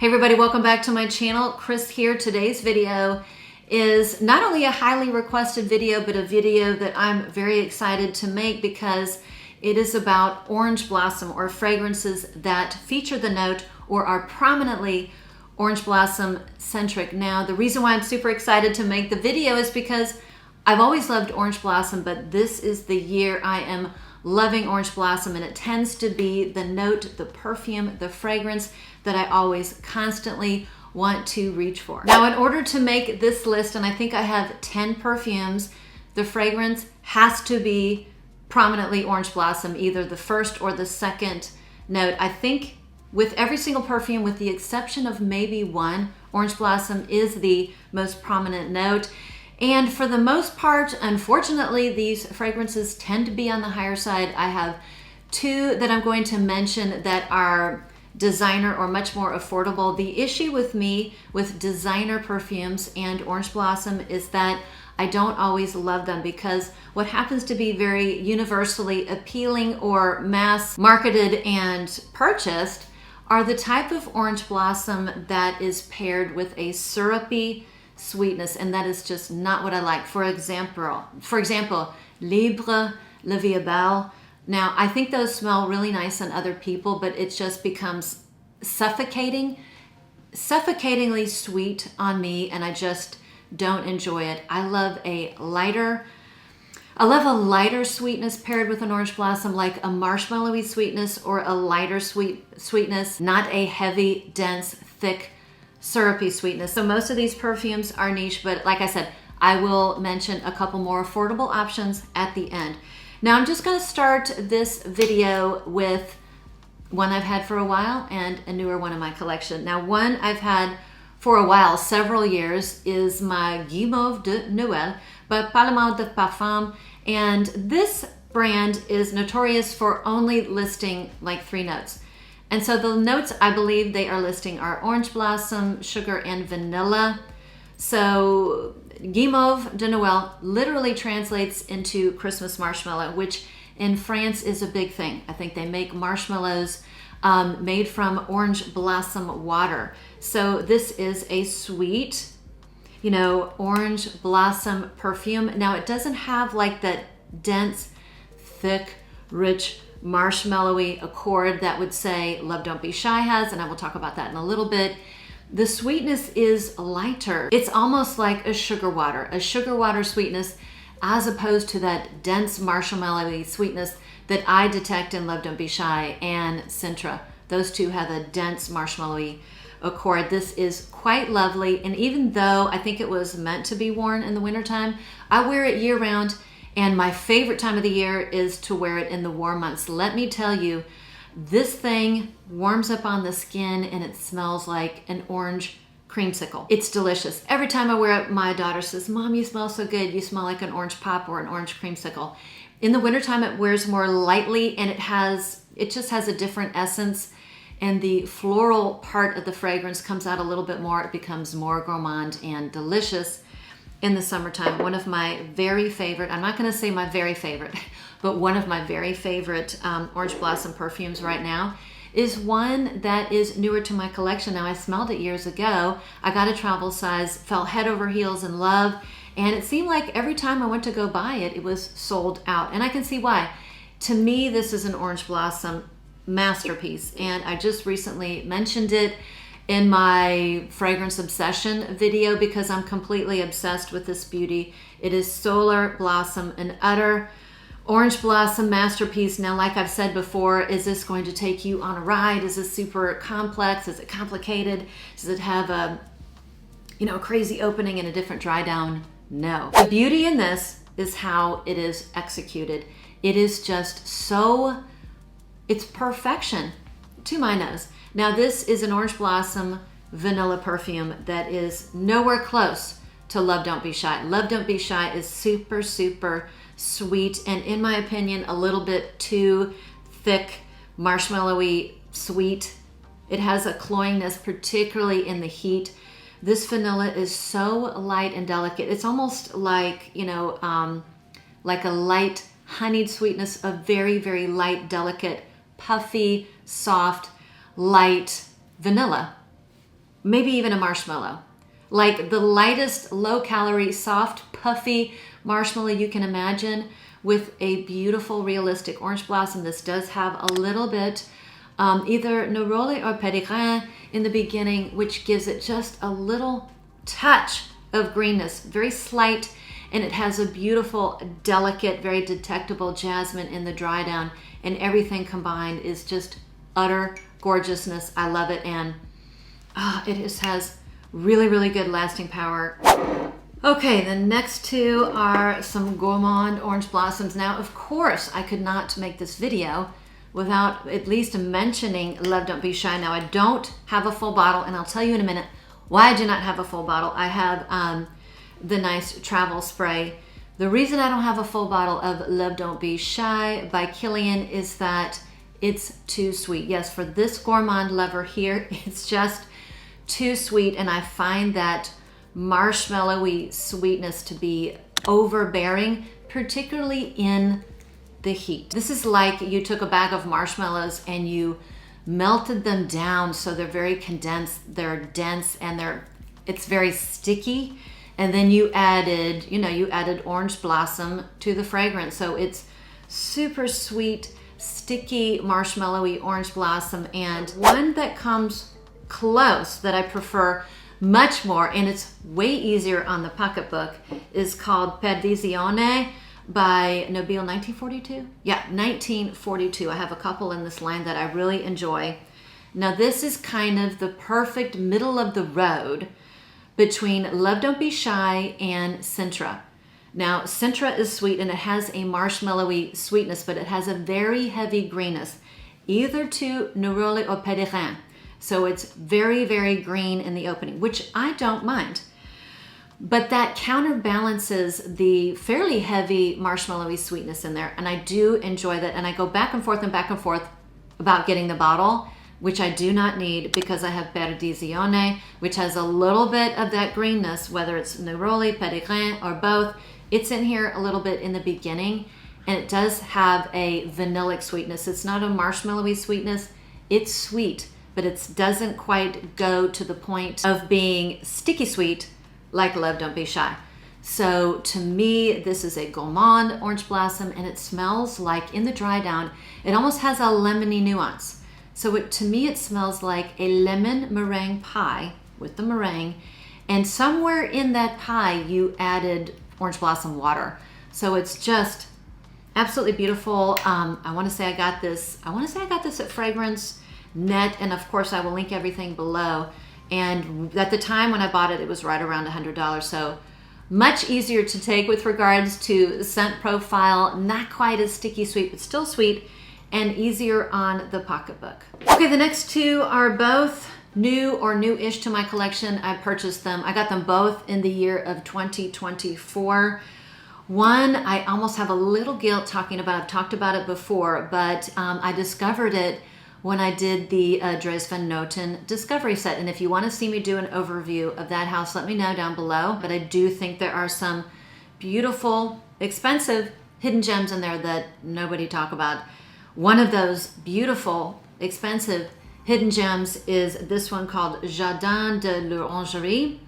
Hey everybody, welcome back to my channel. Chris here. Today's video is not only a highly requested video, but a video that I'm very excited to make because it is about orange blossom or fragrances that feature the note or are prominently orange blossom centric. Now, the reason why I'm super excited to make the video is because I've always loved orange blossom, but this is the year I am loving orange blossom, and it tends to be the note, the perfume, the fragrance that I always constantly want to reach for. Now, in order to make this list, and I think I have 10 perfumes, the fragrance has to be prominently orange blossom, either the first or the second note. I think with every single perfume, with the exception of maybe one, orange blossom is the most prominent note. And for the most part, unfortunately, these fragrances tend to be on the higher side. I have two that I'm going to mention that are designer or much more affordable. The issue with me with designer perfumes and orange blossom is that I don't always love them, because what happens to be very universally appealing or mass marketed and purchased are the type of orange blossom that is paired with a syrupy sweetness, and that is just not what I like. For example, Libre, La Vie est Belle. Now, I think those smell really nice on other people, but it just becomes suffocatingly sweet on me, and I just don't enjoy it. I love a lighter sweetness paired with an orange blossom, like a marshmallowy sweetness or a lighter sweetness, not a heavy, dense, thick, syrupy sweetness. So most of these perfumes are niche, but like I said, I will mention a couple more affordable options at the end. Now I'm just going to start this video with one I've had for a while and a newer one in my collection. Now, one I've had for a while, several years, is my Guimauve de Noel by Ormonde Parfums, and this brand is notorious for only listing like 3 notes. And so the notes I believe they are listing are orange blossom, sugar, and vanilla. So Guimauve de Noel literally translates into Christmas marshmallow, which in France is a big thing. I think they make marshmallows made from orange blossom water. So this is a sweet, orange blossom perfume. Now, it doesn't have like that dense, thick, rich, marshmallowy accord that would say Love Don't Be Shy has, and I will talk about that in a little bit. The sweetness is lighter. It's almost like a sugar water sweetness, as opposed to that dense marshmallowy sweetness that I detect in Love Don't Be Shy and Sintra. Those two have a dense marshmallowy accord. This is quite lovely, and even though I think it was meant to be worn in the wintertime, I wear it year round. And my favorite time of the year is to wear it in the warm months. Let me tell you, this thing warms up on the skin and it smells like an orange creamsicle. It's delicious. Every time I wear it, my daughter says, "Mom, you smell so good. You smell like an orange pop or an orange creamsicle." In the wintertime, it wears more lightly, and it just has a different essence. And the floral part of the fragrance comes out a little bit more. It becomes more gourmand and delicious. In the summertime, one of my very favorite, I'm not going to say my very favorite, but one of my very favorite orange blossom perfumes right now is one that is newer to my collection. Now, I smelled it years ago. I got a travel size, fell head over heels in love, and it seemed like every time I went to go buy it, it was sold out. And I can see why. To me, this is an orange blossom masterpiece, and I just recently mentioned it in my fragrance obsession video because I'm completely obsessed with this beauty. It is Solar Blossom, an utter orange blossom masterpiece. Now, like I've said before, is this going to take you on a ride? Is this super complex? Is it complicated? Does it have a crazy opening and a different dry down? No. The beauty in this is how it is executed. It is just it's perfection to my nose. Now, this is an orange blossom vanilla perfume that is nowhere close to Love Don't Be Shy. Love Don't Be Shy is super, super sweet, and in my opinion, a little bit too thick, marshmallowy sweet. It has a cloyingness, particularly in the heat. This vanilla is so light and delicate. It's almost like, like a light honeyed sweetness, a very, very light, delicate, puffy, soft, light vanilla. maybe even a marshmallow. Like the lightest, low-calorie, soft, puffy marshmallow you can imagine with a beautiful, realistic orange blossom. This does have a little bit either neroli or perdizione in the beginning, which gives it just a little touch of greenness, very slight, and it has a beautiful, delicate, very detectable jasmine in the dry down, and everything combined is just utter gorgeousness. I love it, and it just has really, really good lasting power. Okay, the next two are some Gourmand orange blossoms. Now, of course, I could not make this video without at least mentioning Love Don't Be Shy. Now, I don't have a full bottle, and I'll tell you in a minute why I do not have a full bottle. I have the nice travel spray. The reason I don't have a full bottle of Love Don't Be Shy by Kilian is that it's too sweet. Yes, for this gourmand lover here, it's just too sweet, and I find that marshmallowy sweetness to be overbearing, particularly in the heat. This is like you took a bag of marshmallows and you melted them down so they're very condensed, they're dense, and it's very sticky. And then you added, you added orange blossom to the fragrance. So it's super sweet, sticky, marshmallowy orange blossom. And one that comes close that I prefer much more, and it's way easier on the pocketbook, is called Perdizione by Nobile 1942. Yeah, 1942. I have a couple in this line that I really enjoy. Now this is kind of the perfect middle of the road between Love Don't Be Shy and Sintra. Now Sintra is sweet and it has a marshmallowy sweetness, but it has a very heavy greenness, either to neroli or perdizione. So it's very, very green in the opening, which I don't mind. But that counterbalances the fairly heavy marshmallowy sweetness in there. And I do enjoy that. And I go back and forth about getting the bottle, which I do not need because I have Perdizione, which has a little bit of that greenness, whether it's neroli, perdizione, or both. It's in here a little bit in the beginning, and it does have a vanillic sweetness. It's not a marshmallowy sweetness. It's sweet, but it doesn't quite go to the point of being sticky sweet like Love Don't Be Shy. So to me, this is a gourmand orange blossom, and it smells like, in the dry down, it almost has a lemony nuance. So to me, it smells like a lemon meringue pie with the meringue, and somewhere in that pie, you added orange blossom water. So it's just absolutely beautiful. I want to say I got this at Fragrance Net, and of course I will link everything below. And at the time when I bought it, it was right around $100. So much easier to take with regards to scent profile, not quite as sticky sweet, but still sweet, and easier on the pocketbook. Okay, the next two are both new or new-ish to my collection. I purchased them. I got them both in the year of 2024. One, I almost have a little guilt talking about. I've talked about it before, but I discovered it when I did the Dries Van Noten discovery set. And if you want to see me do an overview of that house, let me know down below. But I do think there are some beautiful, expensive hidden gems in there that nobody talk about. One of those beautiful, expensive hidden gems is this one called Jardin de L'Orangerie.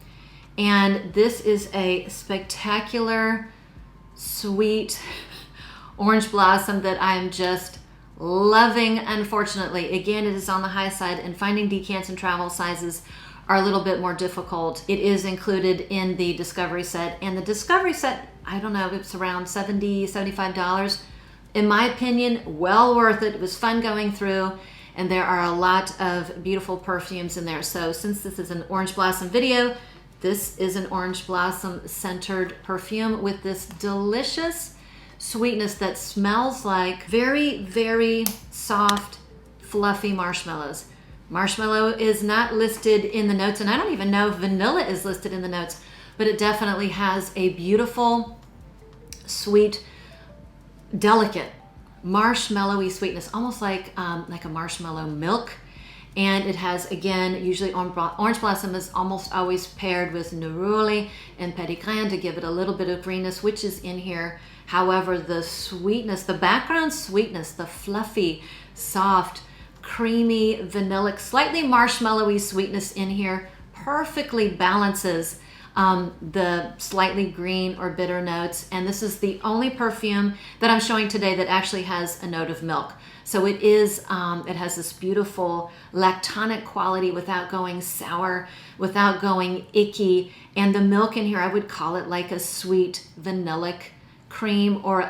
And this is a spectacular, sweet orange blossom that I am just loving. Unfortunately, again, it is on the high side, and finding decants and travel sizes are a little bit more difficult. It is included in the discovery set, and the discovery set, I don't know, it's around $70, $75. In my opinion, well worth it. It was fun going through, and there are a lot of beautiful perfumes in there. So since this is an orange blossom video, this is an orange blossom centered perfume with this delicious sweetness that smells like very, very soft, fluffy marshmallows. Marshmallow is not listed in the notes, and I don't even know if vanilla is listed in the notes, but it definitely has a beautiful, sweet, delicate, marshmallowy sweetness, almost like a marshmallow milk. And it has, again, usually orange blossom is almost always paired with neroli and perdizione to give it a little bit of greenness, which is in here. However, the sweetness, the background sweetness, the fluffy, soft, creamy, vanillic, slightly marshmallowy sweetness in here perfectly balances the slightly green or bitter notes. And this is the only perfume that I'm showing today that actually has a note of milk. So it is, it has this beautiful lactonic quality without going sour, without going icky. And the milk in here, I would call it like a sweet vanillic cream or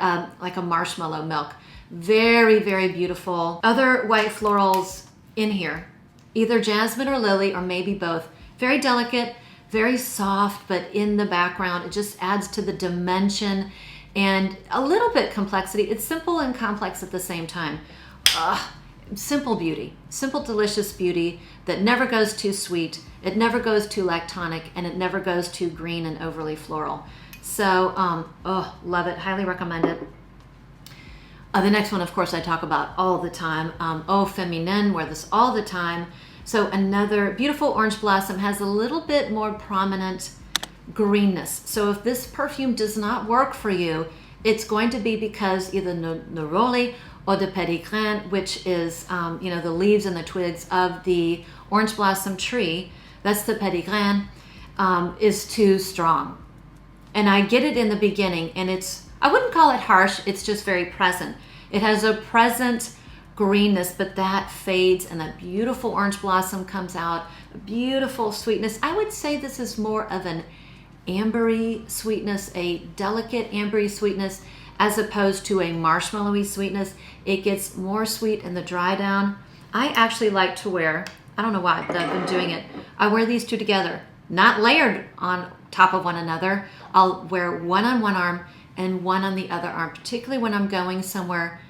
like a marshmallow milk. Very, very beautiful. Other white florals in here, either jasmine or lily or maybe both. Very delicate, very soft, but in the background, it just adds to the dimension and a little bit complexity. It's simple and complex at the same time. Simple beauty, simple, delicious beauty that never goes too sweet. It never goes too lactonic, and it never goes too green and overly floral. So, love it, highly recommend it. The next one, of course, I talk about all the time. Eau Féminine, wear this all the time. So another beautiful orange blossom, has a little bit more prominent greenness. So if this perfume does not work for you, it's going to be because either neroli or the perdigrain, which is the leaves and the twigs of the orange blossom tree, that's the perdigrain, is too strong. And I get it in the beginning, and I wouldn't call it harsh, it's just very present. It has a present greenness, but that fades and that beautiful orange blossom comes out, a beautiful sweetness. I would say this is more of an ambery sweetness, a delicate ambery sweetness, as opposed to a marshmallowy sweetness. It gets more sweet in the dry down. I actually like to wear, I don't know why, but I've been doing it. I wear these two together, not layered on top of one another. I'll wear one on one arm and one on the other arm, particularly when I'm going somewhere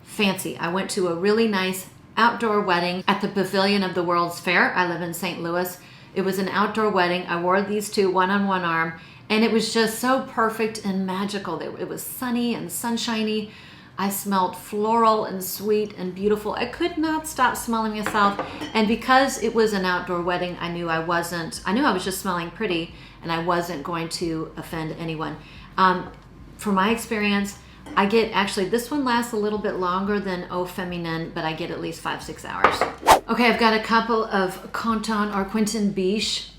fancy. I went to a really nice outdoor wedding at the Pavilion of the World's Fair. I live in St. Louis. It was an outdoor wedding. I wore these two one on one arm, and it was just so perfect and magical. It was sunny and sunshiny. I smelled floral and sweet and beautiful. I could not stop smelling myself. And because it was an outdoor wedding, I knew I was just smelling pretty, and I wasn't going to offend anyone. From my experience, I get, actually this one lasts a little bit longer than Eau Féminine, but I get at least 5-6 hours. Okay, I've got a couple of Canton or Quentin Biche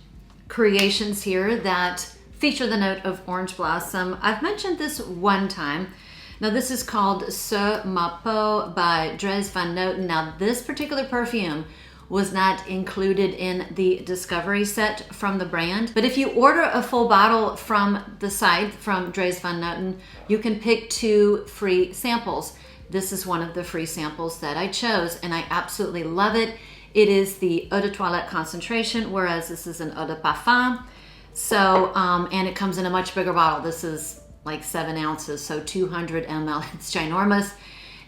creations here that feature the note of orange blossom. I've mentioned this one time. Now this is called So Ma Peau by Dries Van Noten. Now this particular perfume was not included in the discovery set from the brand, but if you order a full bottle from the site from Dries Van Noten, you can pick 2 free samples. This is one of the free samples that I chose, and I absolutely love it. It is the Eau de Toilette concentration, whereas this is an Eau de Parfum. So, and it comes in a much bigger bottle. This is like 7 ounces, so 200 ml. It's ginormous,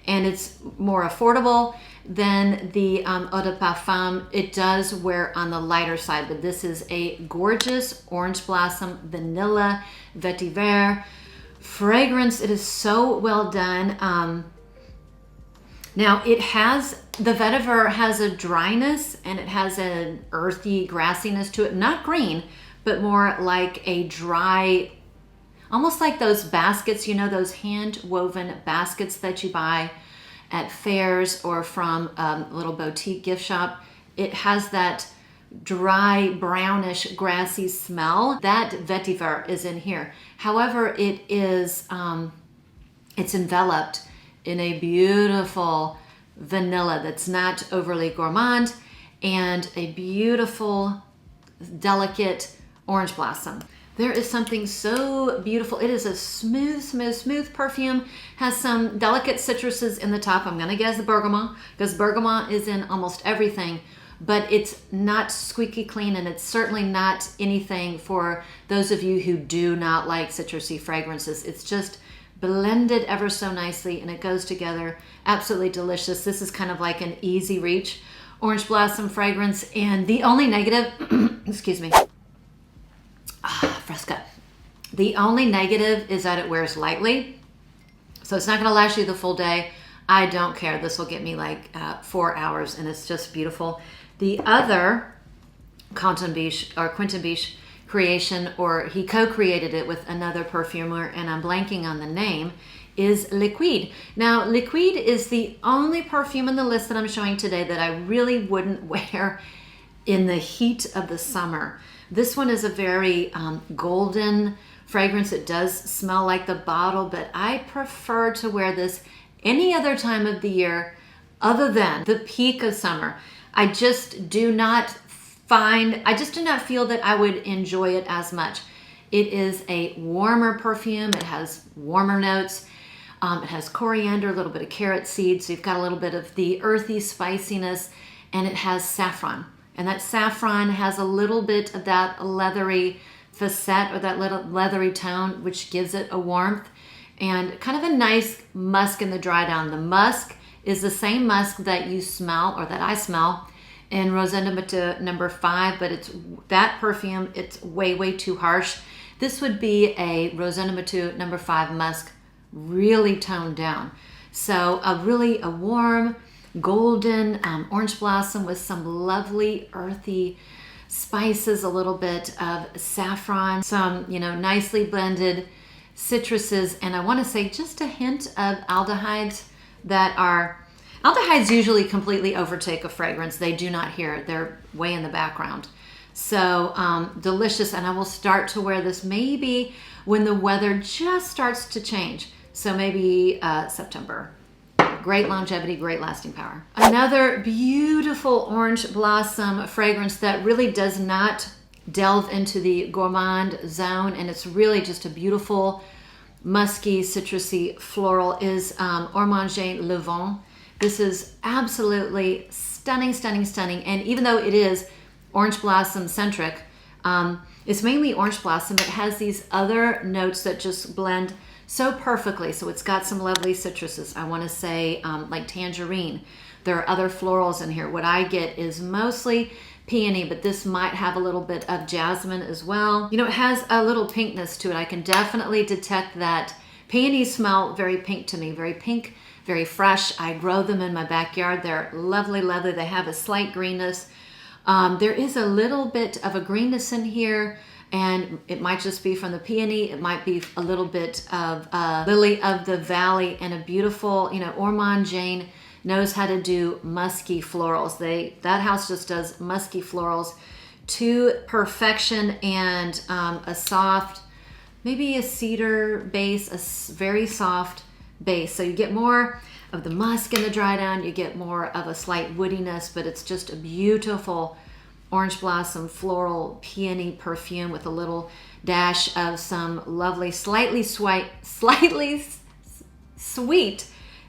and it's more affordable than the Eau de Parfum. It does wear on the lighter side, but this is a gorgeous orange blossom, vanilla, vetiver fragrance. It is so well done. Now it has, the vetiver has a dryness and it has an earthy grassiness to it, not green, but more like a dry, almost like those baskets, those hand woven baskets that you buy at fairs or from a little boutique gift shop. It has that dry, brownish, grassy smell. That vetiver is in here. However, it is, it's enveloped in a beautiful vanilla that's not overly gourmand, and a beautiful, delicate orange blossom. There is something so beautiful. It is a smooth perfume. Has some delicate citruses in the top. I'm gonna guess bergamot, because bergamot is in almost everything, but it's not squeaky clean, and it's certainly not anything for those of you who do not like citrusy fragrances. It's just blended ever so nicely, and it goes together. Absolutely delicious. This is kind of like an easy reach orange blossom fragrance, and the only negative, excuse me, Fresca. The only negative is that it wears lightly, so it's not going to last you the full day. I don't care. This will get me like 4 hours, and it's just beautiful. The other Quentin Biche creation, or he co-created it with another perfumer, and I'm blanking on the name, is Liquide. Now, Liquide is the only perfume in the list that I'm showing today that I really wouldn't wear in the heat of the summer. This one is a very golden fragrance. It does smell like the bottle, but I prefer to wear this any other time of the year other than the peak of summer. I just do not feel that I would enjoy it as much. It is a warmer perfume. It has warmer notes. It has coriander, a little bit of carrot seed, so you've got a little bit of the earthy spiciness, and it has saffron. And that saffron has a little bit of that leathery facet or that little leathery tone, which gives it a warmth and kind of a nice musk in the dry down. The musk is the same musk that you smell, or that I smell, in Rosenda number 5, but it's that perfume, it's way, way too harsh. This would be a Rosenda number 5 musk, really toned down. So a warm, golden orange blossom with some lovely earthy spices, a little bit of saffron, some, nicely blended citruses, and I want to say just a hint of aldehydes Aldehydes usually completely overtake a fragrance. They do not hear it. They're way in the background. So delicious, and I will start to wear this maybe when the weather just starts to change. So maybe September. Great longevity, great lasting power. Another beautiful orange blossom fragrance that really does not delve into the gourmand zone, and it's really just a beautiful musky, citrusy floral, is Ormonde Jayne Levant. This is absolutely stunning, stunning, stunning. And even though it is orange blossom centric, it's mainly orange blossom. It has these other notes that just blend so perfectly. So it's got some lovely citruses. I want to say like tangerine. There are other florals in here. What I get is mostly peony, but this might have a little bit of jasmine as well. It has a little pinkness to it. I can definitely detect that. Peonies smell very pink to me, very pink, very fresh. I grow them in my backyard. They're lovely, lovely. They have a slight greenness. There is a little bit of a greenness in here, and it might just be from the peony. It might be a little bit of lily of the valley, and a beautiful, Ormonde Jayne knows how to do musky florals. That house just does musky florals to perfection, and a soft, maybe a cedar base, a very soft base. So you get more of the musk in the dry down, you get more of a slight woodiness, but it's just a beautiful orange blossom floral peony perfume with a little dash of some lovely, slightly sweet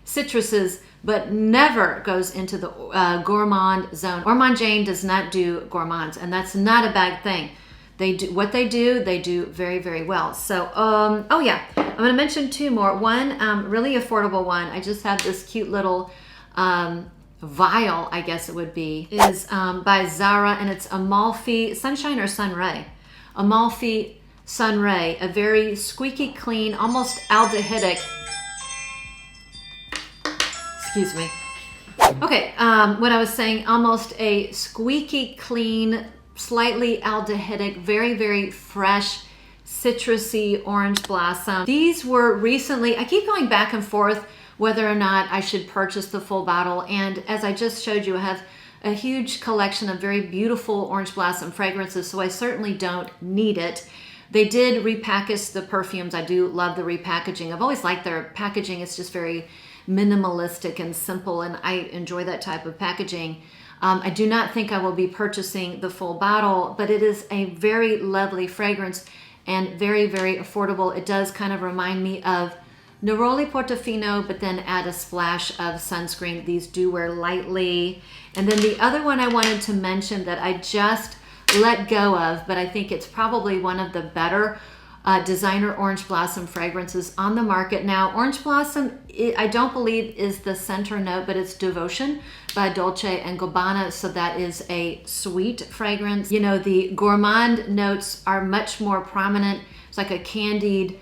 citruses, but never goes into the gourmand zone. Ormonde Jayne does not do gourmands, and that's not a bad thing. They do what they do very, very well. So, oh yeah, I'm going to mention 2 more. One really affordable one. I just have this cute little vial, I guess it would be, is by Zara, and it's Amalfi Sunshine or Sunray. Amalfi Sunray, a very squeaky clean, almost aldehydic. Excuse me. Okay, what I was saying, almost a squeaky clean, slightly aldehydic, very, very fresh, citrusy orange blossom. These were recently, I keep going back and forth whether or not I should purchase the full bottle. And as I just showed you, I have a huge collection of very beautiful orange blossom fragrances, so I certainly don't need it. They did repackage the perfumes. I do love the repackaging. I've always liked their packaging. It's just very minimalistic and simple, and I enjoy that type of packaging. I do not think I will be purchasing the full bottle, but it is a very lovely fragrance and very, very affordable. It does kind of remind me of Neroli Portofino, but then add a splash of sunscreen. These do wear lightly. And then the other one I wanted to mention that I just let go of, but I think it's probably one of the better designer orange blossom fragrances on the market now. Orange blossom, I don't believe is the center note, but it's Devotion by Dolce & Gabbana, so that is a sweet fragrance. The gourmand notes are much more prominent. It's like a candied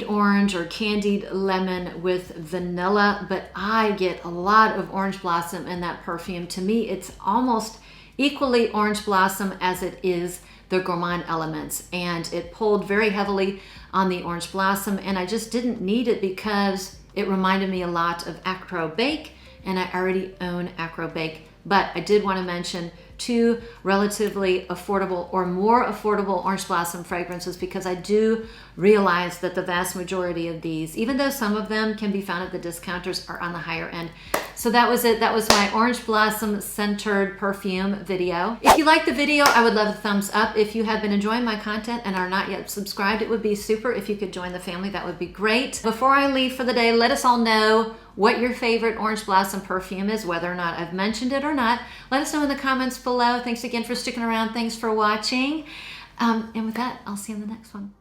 orange or candied lemon with vanilla, but I get a lot of orange blossom in that perfume. To me, it's almost equally orange blossom as it is the gourmand elements, and it pulled very heavily on the orange blossom, and I just didn't need it because it reminded me a lot of Acro Bake, and I already own Acro Bake. But I did want to mention two relatively affordable or more affordable orange blossom fragrances, because I do realize that the vast majority of these, even though some of them can be found at the discounters, are on the higher end. So that was it. That was my orange blossom centered perfume video. If you liked the video, I would love a thumbs up. If you have been enjoying my content and are not yet subscribed, it would be super if you could join the family. That would be great. Before I leave for the day, let us all know what your favorite orange blossom perfume is, whether or not I've mentioned it or not. Let us know in the comments below. Thanks again for sticking around. Thanks for watching. And with that, I'll see you in the next one.